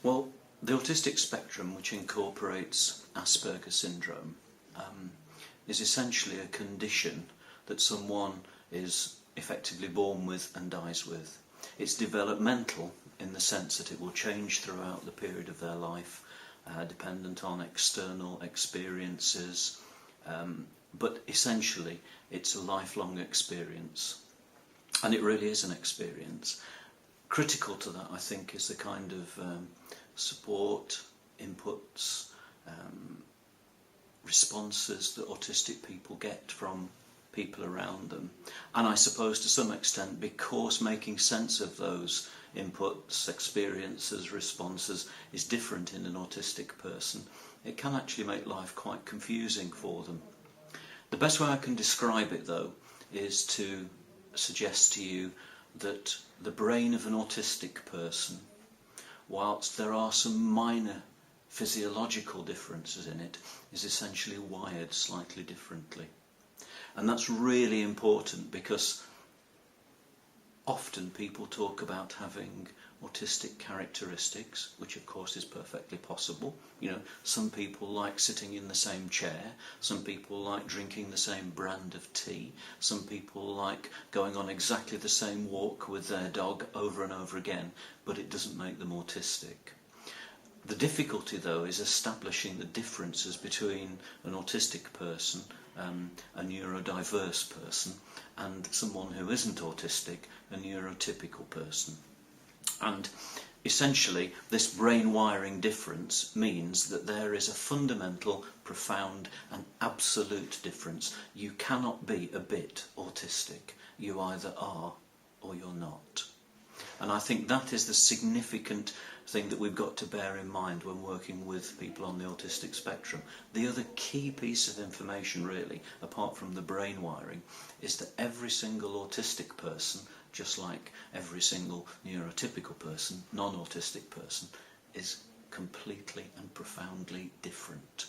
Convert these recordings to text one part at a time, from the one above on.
Well, the autistic spectrum, which incorporates Asperger's syndrome, is essentially a condition that someone is effectively born with and dies with. It's developmental in the sense that it will change throughout the period of their life, dependent on external experiences, but essentially it's a lifelong experience, and it really is an experience. Critical to that, I think, is the kind of support, inputs, responses that autistic people get from people around them. And I suppose to some extent, because making sense of those inputs, experiences, responses is different in an autistic person, it can actually make life quite confusing for them. The best way I can describe it, though, is to suggest to you that the brain of an autistic person, whilst there are some minor physiological differences in it, is essentially wired slightly differently. And that's really important, because often people talk about having autistic characteristics, which of course is perfectly possible. You know, some people like sitting in the same chair, some people like drinking the same brand of tea, some people like going on exactly the same walk with their dog over and over again, but it doesn't make them autistic. The difficulty, though, is establishing the differences between an autistic person, a neurodiverse person, and someone who isn't autistic, a neurotypical person. And essentially, this brain wiring difference means that there is a fundamental, profound and absolute difference. You cannot be a bit autistic. You either are or you're not. And I think that is the significant thing that we've got to bear in mind when working with people on the autistic spectrum. The other key piece of information, really, apart from the brain wiring, is that every single autistic person, just like every single neurotypical person, non-autistic person, is completely and profoundly different.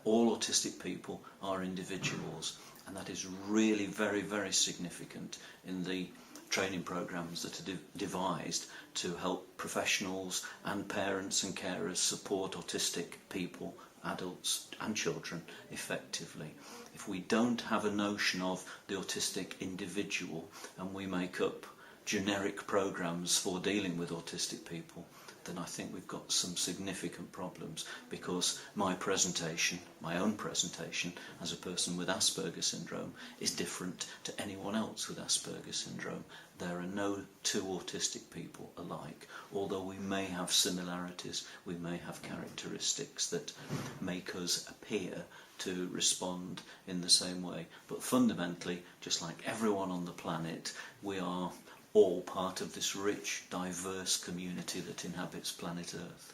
All autistic people are individuals, and that is really very, very significant in the training programs that are devised to help professionals and parents and carers support autistic people, adults and children effectively. If we don't have a notion of the autistic individual and we make up generic programs for dealing with autistic people, then I think we've got some significant problems, because my presentation, my own presentation as a person with Asperger's syndrome, is different to anyone else with Asperger's syndrome. There are no two autistic people alike, although we may have similarities, we may have characteristics that make us appear to respond in the same way. But fundamentally, just like everyone on the planet, we are all part of this rich, diverse community that inhabits planet Earth.